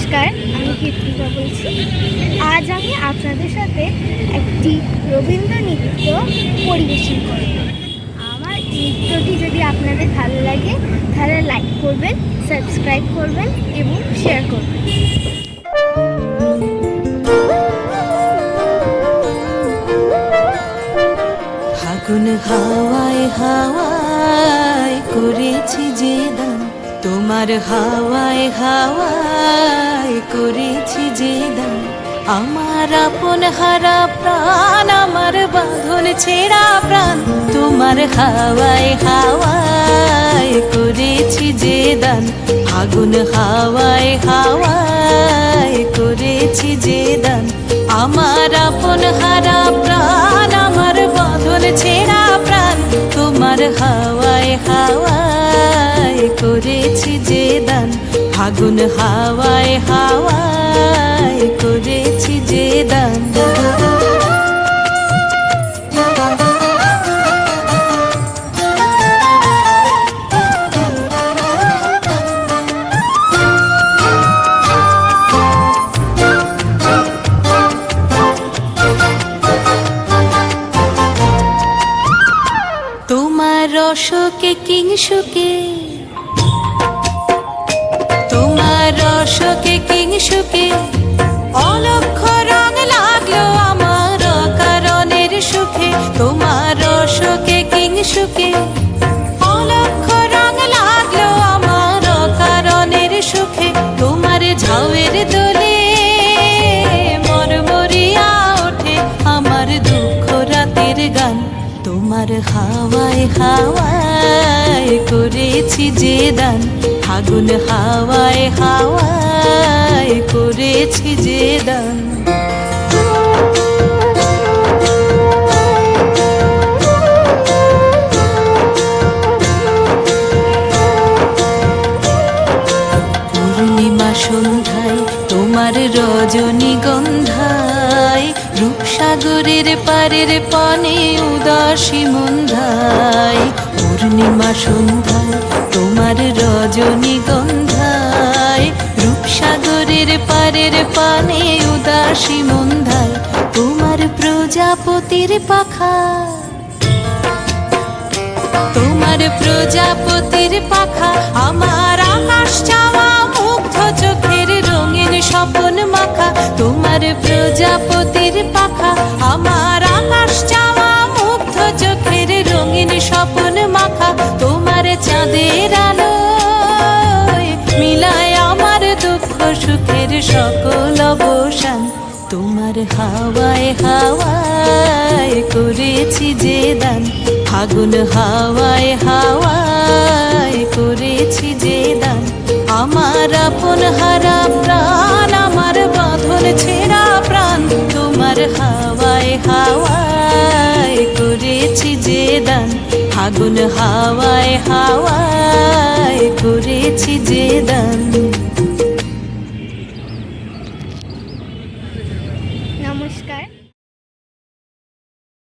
নমস্কার, আমি কীর্তিকা বলছি। আজ আমি আপনাদের সাথে একটি রবীন্দ্র নৃত্য পরিবেশন করব। আমার নৃত্যটি যদি আপনাদের ভালো লাগে তাহলে লাইক করবেন, সাবস্ক্রাইব করবেন এবং শেয়ার করবেন। ফাগুন হাওয়ায় হাওয়ায় করেছি যে দান, তোমার হাওয়ায় হাওয়ায় করেছি যে দান। আমার আপন হারা প্রাণ, আমার বাঁধন ছেঁড়া প্রাণ, তোমার হাওয়ায় হাওয়ায় করেছি যে দান। ফাগুন হাওয়ায় হাওয়ায় করেছি যে দান। আমার আপন হারা প্রাণ, আমার বাঁধন ছেঁড়া প্রাণ, তোমার হাওয়ায় হাওয়ায় করেছি যে দান। ফাগুন হাওয়ায় হাওয়ায় করেছি যে দান। তোমার রসকে কিংসুকে, তোমার রসকে কিংসুকে অলক্ষ রং লাগলো আমার কারণের সুখে। তোমার রসকে কিংসুকে অলক্ষ রং লাগলো আমার কারণের সুখে। তোমার ঝাউয়ের দোলে মরমরিয়া ওঠে আমার দুঃখ রাতের গান। তোমার হাওয়ায় হাওয়ায় করেছি যে দান। ফাগুন হাওয়ায় হাওয়ায় করেছি যে দান। পূর্ণিমা সন্ধ্যায় তোমার রজনীগন্ধায়, রূপসাগরের পারের পানে উদাসী মন্ধায়। পূর্ণিমা সন্ধ্যায় তোমার রজনীগন্ধায়, রূপসাগরের পারের পানে উদাসী মন্ধায়। তোমার প্রজাপতির পাখা, তোমার প্রজাপতির পাখা আমার আকাশ চাওয়া মুগ্ধ চোখের রঙিন স্বপন মাখা। তোমার প্রজাপতির পাখা আমার আকাশ চাওয়া মুগ্ধ চোখের রঙিন স্বপন মাখা। তোমার চাঁদের আলোয় মিলায় আমার দুঃখ সুখের সকল অবসান। তোমার হাওয়ায় হাওয়ায় করেছি যে দান। ফাগুন হাওয়ায় হাওয়ায় করেছি যে দান। আমার আপন হারা প্রাণ, আমার বাঁধন ছেঁড়া প্রাণ, তোমার হাওয়ায় হাওয়ায় করেছি যে দান। ফাগুন হাওয়ায় হাওয়ায় করেছি যে দান।